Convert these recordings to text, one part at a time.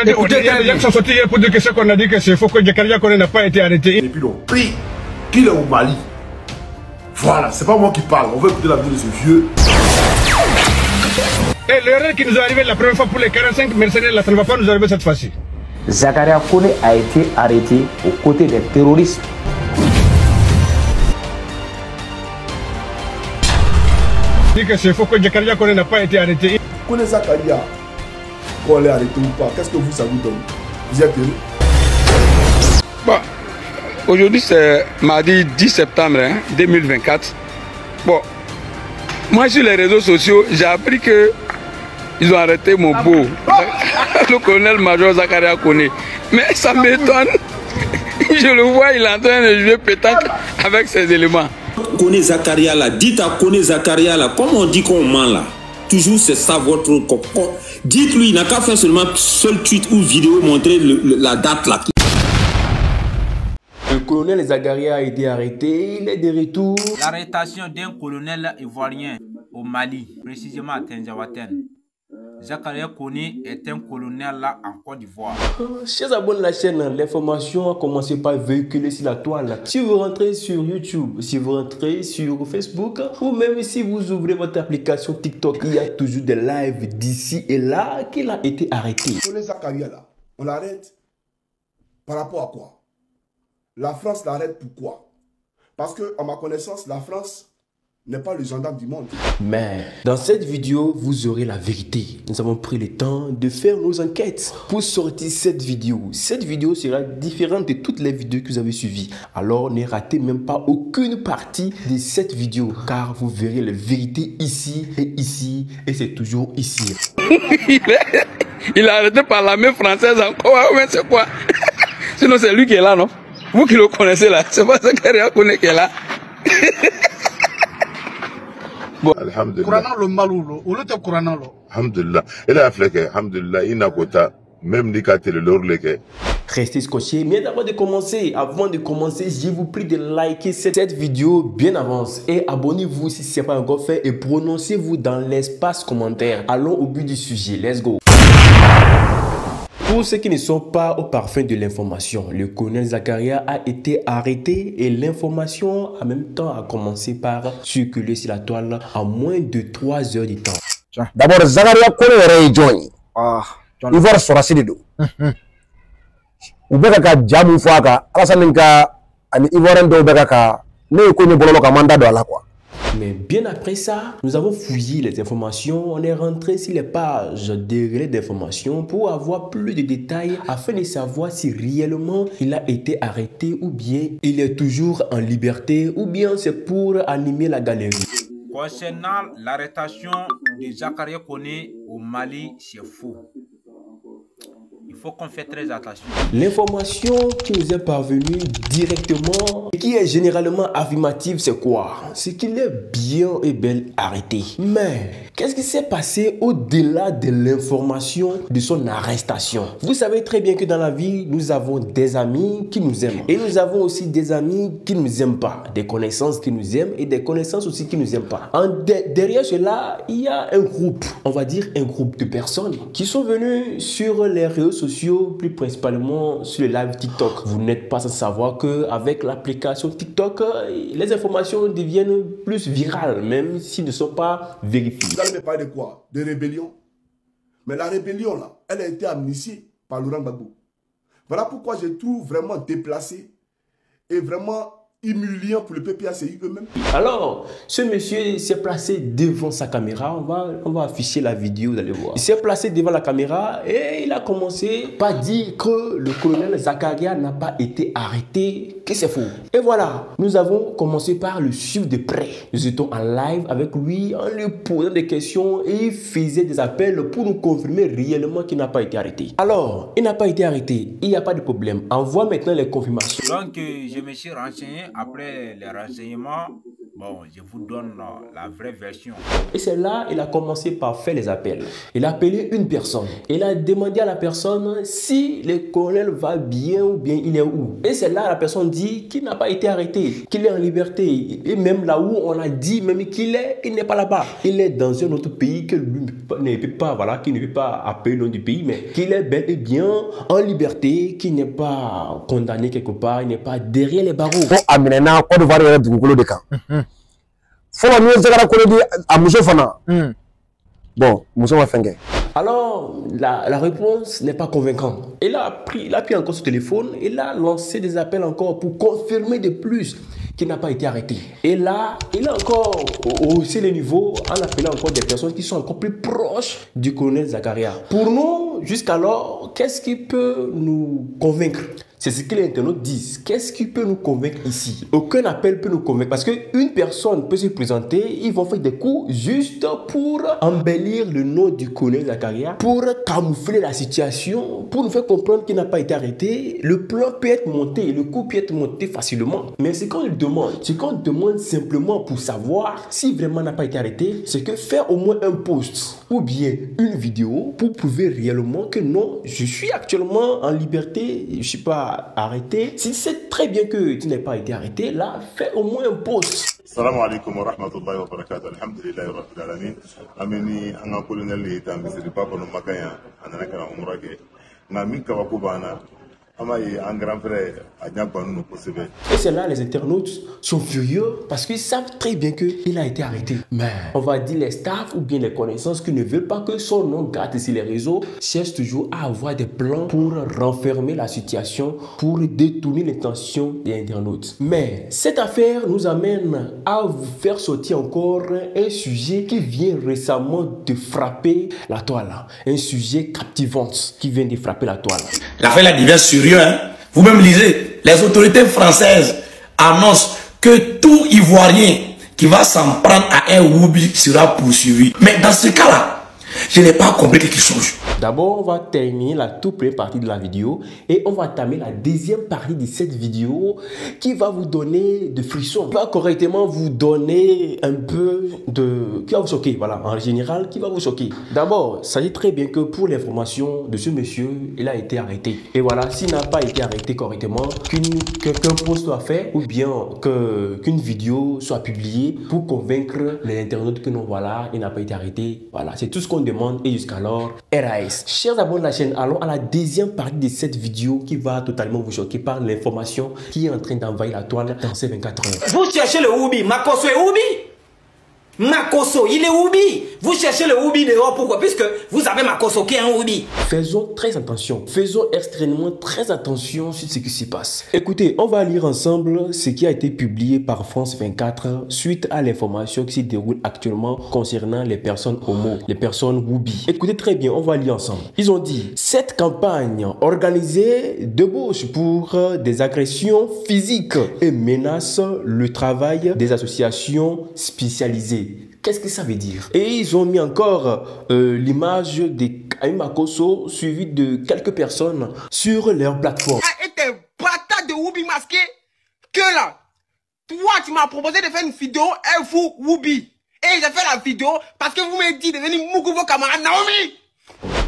Écoutez, il y a des gens qui sont sortis hier pour dire que ce qu'on a dit que c'est faux, que Zakaria Koné n'a pas été arrêté. Et puis on prie qu'il est au Mali. Voilà, c'est pas moi qui parle, on veut écouter la vie de ce vieux. Et l'erreur qui nous est arrivée la première fois pour les 45 mercenaires, là, ça ne va pas nous arriver cette fois-ci. Zakaria Koné a été arrêté aux côtés des terroristes. Dit que c'est faux, que Zakaria Koné n'a pas été arrêté. Koné Zakaria, qu'on l'ait arrêté ou pas, qu'est-ce que vous, ça vous donne? Vous êtes heureux? Bon, aujourd'hui c'est mardi 10 septembre 2024. Bon, moi sur les réseaux sociaux, j'ai appris que ils ont arrêté mon beau, le colonel-major Zakaria Koné. Mais ça m'étonne. Je le vois, il est en train de jouer pétanque avec ses éléments. Koné Zakaria là, dites à Koné Zakaria là, comme on dit qu'on ment là, toujours c'est ça votre... Dites-lui, il n'a qu'à faire seulement seul tweet ou vidéo montrer la date là. Le colonel Zakaria a été arrêté, il est de retour. L'arrestation d'un colonel ivoirien au Mali, précisément à Tinzaouaten. Zakaria Koné est un colonel là en Côte d'Ivoire. Chers abonnés de la chaîne, l'information a commencé par véhiculer sur la toile. Si vous rentrez sur YouTube, si vous rentrez sur Facebook, ou même si vous ouvrez votre application TikTok, il y a toujours des lives d'ici et là qu'il a été arrêté. Koné Zakaria là, on l'arrête par rapport à quoi? La France l'arrête pourquoi? Parce que, à ma connaissance, la France n'est pas le gendarme du monde. Mais dans cette vidéo, vous aurez la vérité. Nous avons pris le temps de faire nos enquêtes pour sortir cette vidéo. Cette vidéo sera différente de toutes les vidéos que vous avez suivies. Alors ne ratez même pas aucune partie de cette vidéo, car vous verrez la vérité ici, et c'est toujours ici. Il est arrêté par l'armée française encore, mais c'est quoi? Sinon c'est lui qui est là, non? Vous qui le connaissez là, c'est pas Zakaria Koné qui est là. Alhamdulillah. Alhamdulillah. Il a fait que, alhamdulillah, il n'a pas même dit qu'à télé Restez scotchés. Mais avant de commencer, je vous prie de liker cette vidéo bien avance et abonnez-vous si ce n'est pas encore fait et prononcez-vous dans l'espace commentaire. Allons au but du sujet. Let's go. Pour ceux qui ne sont pas au parfum de l'information, le colonel Zakaria a été arrêté et l'information en même temps a commencé par circuler sur la toile en moins de 3 heures de temps. D'abord, Zakaria Koné est Johnny. Il va se rassurer de ou bien que Jamu Faka, Alasaninka, et Ivoirien de Begaka, ne connaît pas le mandat de la quoi. Mais bien après ça, nous avons fouillé les informations, on est rentré sur les pages des relais d'informations pour avoir plus de détails afin de savoir si réellement il a été arrêté ou bien il est toujours en liberté ou bien c'est pour animer la galerie. Concernant l'arrestation de Zakaria Koné au Mali, c'est faux. Il faut qu'on fasse très attention. L'information qui nous est parvenue directement et qui est généralement affirmative, c'est quoi? C'est qu'il est bien et bien arrêté. Mais qu'est-ce qui s'est passé au-delà de l'information de son arrestation? Vous savez très bien que dans la vie, nous avons des amis qui nous aiment. Et nous avons aussi des amis qui ne nous aiment pas. Des connaissances qui nous aiment et des connaissances aussi qui ne nous aiment pas. Derrière cela, il y a un groupe, on va dire un groupe de personnes qui sont venues sur les réseaux sociaux, plus principalement sur le live TikTok. Vous n'êtes pas sans savoir qu'avec l'application TikTok, les informations deviennent plus virales, même s'ils ne sont pas vérifiées. Vous allez me parler de quoi? De rébellion. Mais la rébellion, là, elle a été amnistiée par Laurent Gbagbo. Voilà pourquoi je trouve vraiment déplacé et vraiment humiliant pour le PPACI eux-mêmes. Alors, ce monsieur s'est placé devant sa caméra. On va afficher la vidéo, vous allez voir. Il s'est placé devant la caméra et il a commencé par dire que le colonel Zakaria n'a pas été arrêté, que c'est faux. Et voilà, nous avons commencé par le suivre de près. Nous étions en live avec lui, en lui posant des questions et il faisait des appels pour nous confirmer réellement qu'il n'a pas été arrêté. Alors, il n'a pas été arrêté, il n'y a pas de problème. Envoie maintenant les confirmations. Donc, je me suis renseigné. Après les renseignements, Bon, je vous donne la vraie version. Et c'est là, il a commencé par faire les appels. Il a appelé une personne. Il a demandé à la personne si le colonel va bien ou bien il est où. Et c'est là, la personne dit qu'il n'a pas été arrêté, qu'il est en liberté. Et même là où on a dit même qu'il est, il n'est pas là-bas. Il est dans un autre pays que lui ne peut pas, voilà, qu'il ne peut pas appeler le nom du pays, mais qu'il est bel et bien en liberté, qu'il n'est pas condamné quelque part, il n'est pas derrière les barreaux. Bon, alors, la réponse n'est pas convaincante. Il a pris encore son téléphone, il a lancé des appels encore pour confirmer de plus qu'il n'a pas été arrêté. Et là, il a encore haussé les niveaux en appelant encore des personnes qui sont encore plus proches du colonel Zakaria. Pour nous, jusqu'alors, qu'est-ce qui peut nous convaincre? C'est ce que les internautes disent. Qu'est-ce qui peut nous convaincre ici? Aucun appel peut nous convaincre parce qu'une personne peut se présenter, ils vont faire des coups juste pour embellir le nom du colonel Zakaria, pour camoufler la situation, pour nous faire comprendre qu'il n'a pas été arrêté. Le plan peut être monté, le coup peut être monté facilement. Mais ce qu'on demande simplement pour savoir si vraiment n'a pas été arrêté, c'est que faire au moins un post ou bien une vidéo pour prouver réellement que non, je suis actuellement en liberté, je ne suis pas arrêté. Si c'est très bien que tu n'as pas été arrêté, là, fais au moins un post. Salam alaikum wa rahmatullahi wa barakatuh. Alhamdulillah rabbil alamin. Ameni anga colonel le tambi se papa no makaya anana kana umrake. Na min kawakubana. Et c'est là les internautes sont furieux parce qu'ils savent très bien qu'il a été arrêté. Mais on va dire les staffs ou bien les connaissances qui ne veulent pas que son nom gratte sur les réseaux cherchent toujours à avoir des plans pour renfermer la situation, pour détourner l'attention des internautes. Mais cette affaire nous amène à vous faire sortir encore un sujet qui vient récemment de frapper la toile. Un sujet captivant qui vient de frapper la toile. L'affaire là devient sérieuse. Hein? Vous-même lisez, les autorités françaises annoncent que tout Ivoirien qui va s'en prendre à un Woubi sera poursuivi. Mais dans ce cas-là, je n'ai pas compris quelque chose. D'abord, on va terminer la toute première partie de la vidéo et on va entamer la deuxième partie de cette vidéo qui va vous donner de frissons, qui va correctement vous donner un peu de... qui va vous choquer, voilà, en général, qui va vous choquer. D'abord, sachez très bien que pour l'information de ce monsieur, il a été arrêté. Et voilà, s'il n'a pas été arrêté correctement, qu'un post soit fait ou bien qu'une vidéo soit publiée pour convaincre les internautes que non, voilà, il n'a pas été arrêté. Voilà, c'est tout ce qu'on demande et jusqu'alors, RAS. Chers abonnés de la chaîne, allons à la deuxième partie de cette vidéo qui va totalement vous choquer par l'information qui est en train d'envahir la toile dans ces 24 heures. Vous cherchez le Woubi, Makosso est Woubi. Makosso, il est Woubi. Vous cherchez le Woubi dehors, pourquoi? Puisque vous avez Makosso qui est un Woubi. Faisons très attention, faisons extrêmement très attention sur ce qui s'y passe. Écoutez, on va lire ensemble ce qui a été publié par France 24 suite à l'information qui se déroule actuellement concernant les personnes homo, les personnes Woubi. Écoutez très bien, on va lire ensemble. Ils ont dit, cette campagne organisée débauche pour des agressions physiques et menace le travail des associations spécialisées. Qu'est-ce que ça veut dire? Et ils ont mis encore l'image de Kaïm Makosso suivi de quelques personnes sur leur plateforme. Et tes bâtards de Woubi masqué que là, toi tu m'as proposé de faire une vidéo et vous Woubi. Et j'ai fait la vidéo parce que vous m'avez dit de venir moukou vos camarades Naomi.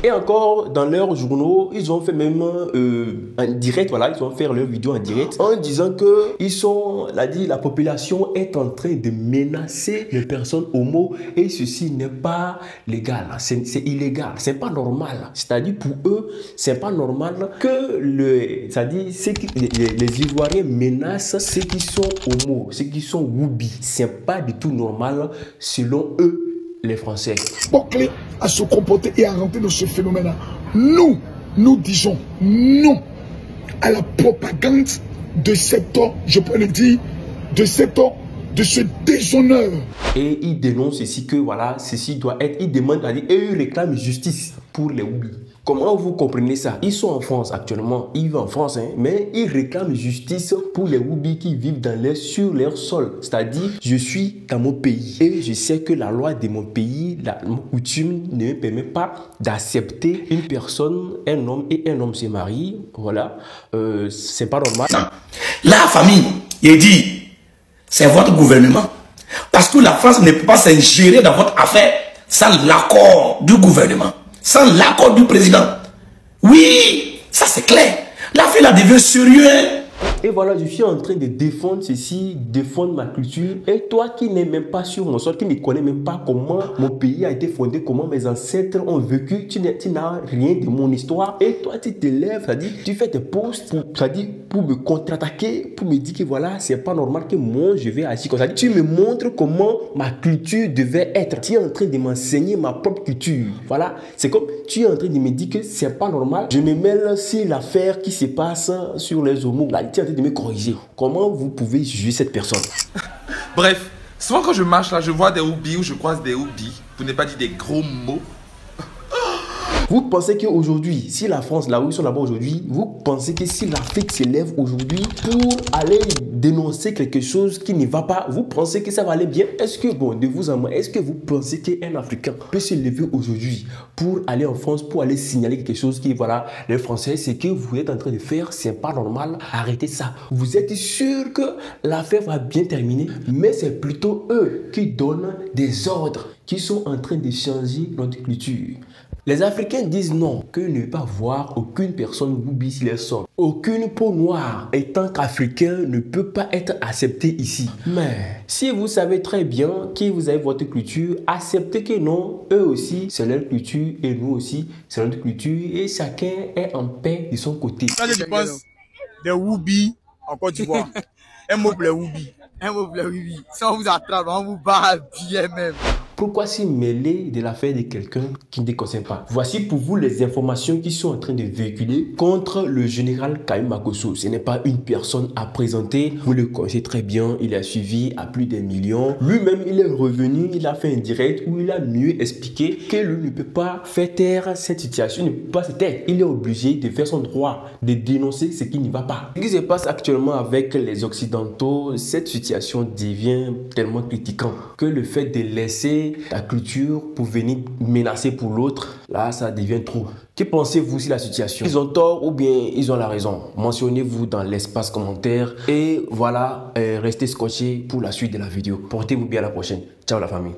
Et encore, dans leurs journaux, ils ont fait même en direct, voilà, ils ont fait leur vidéo en direct en disant que la population est en train de menacer les personnes homo et ceci n'est pas légal, c'est illégal, c'est pas normal. C'est-à-dire pour eux, c'est pas normal que les Ivoiriens menacent ceux qui sont homo, ceux qui sont Woubi. C'est pas du tout normal selon eux. Les Français. Pour clé à se comporter et à rentrer dans ce phénomène-là. Nous disons non à la propagande de cet homme, je peux le dire, de cet homme, de ce déshonneur. Et il dénonce ici que voilà, ceci doit être, il demande à dire, et il réclame justice pour les Woubi. Comment vous comprenez ça? Ils sont en France actuellement, ils vivent en France, hein, mais ils réclament justice pour les Woubi qui vivent sur leur sol. C'est-à-dire, je suis dans mon pays et je sais que la loi de mon pays, la coutume ne me permet pas d'accepter une personne, un homme et un homme se marient. Voilà, c'est pas normal. La famille, il dit, c'est votre gouvernement. Parce que la France ne peut pas s'ingérer dans votre affaire sans l'accord du gouvernement, sans l'accord du président. Oui, ça c'est clair. L'affaire là devient sérieuse. Et voilà, je suis en train de défendre ceci, défendre ma culture. Et toi qui n'es même pas sur mon sol, qui ne connais même pas comment mon pays a été fondé, comment mes ancêtres ont vécu, tu n'as rien de mon histoire. Et toi, tu te lèves, c'est-à-dire, tu fais tes posts pour me contre-attaquer, pour me dire que voilà, c'est pas normal que moi, je vais agir comme ça. Tu me montres comment ma culture devait être. Tu es en train de m'enseigner ma propre culture. Voilà, c'est comme tu es en train de me dire que c'est pas normal. Je me mêle sur l'affaire qui se passe sur les homos. Là, tu es en train de me corriger. Comment vous pouvez juger cette personne? Bref, souvent quand je marche là, je vois des oubis ou je croise des oubis, pour ne pas dire des gros mots. Vous pensez qu'aujourd'hui, si la France, là où ils sont là-bas aujourd'hui, vous pensez que si l'Afrique s'élève aujourd'hui pour aller dénoncer quelque chose qui ne va pas, vous pensez que ça va aller bien? Est-ce que, bon, de vous à moi, est-ce que vous pensez qu'un Africain peut se lever aujourd'hui pour aller en France, pour aller signaler quelque chose qui, voilà, les Français, c'est que vous êtes en train de faire, c'est pas normal, arrêtez ça. Vous êtes sûr que l'affaire va bien terminer, mais c'est plutôt eux qui donnent des ordres, qui sont en train de changer notre culture. Les Africains disent non, qu'ils ne veulent pas voir aucune personne Woubi s'il est sort. Aucune peau noire, étant qu'Africain, ne peut pas être acceptée ici. Mais si vous savez très bien que vous avez votre culture, acceptez que non, eux aussi, c'est leur culture et nous aussi, c'est notre culture et chacun est en paix de son côté. Quand je pense des Woubi en Côte d'Ivoire, un mot pour les Woubi. Un mot pour les Woubi. Si on vous attrape, on vous bat bien même. Pourquoi s'y mêler de l'affaire de quelqu'un qui ne concerne pas? Voici pour vous les informations qui sont en train de véhiculer contre le général Kayum Makosso. Ce n'est pas une personne à présenter. Vous le connaissez très bien. Il a suivi à plus des millions. Lui-même, il est revenu. Il a fait un direct où il a mieux expliqué que lui ne peut pas faire taire cette situation. Il ne peut pas se taire. Il est obligé de faire son droit, de dénoncer ce qui ne va pas. Ce qui se passe actuellement avec les Occidentaux, cette situation devient tellement critiquante que le fait de laisser ta culture pour venir menacer pour l'autre, là ça devient trop. Que pensez-vous sur la situation? Ils ont tort ou bien ils ont la raison? Mentionnez-vous dans l'espace commentaire et voilà, restez scotchés pour la suite de la vidéo. Portez-vous bien, à la prochaine. Ciao la famille.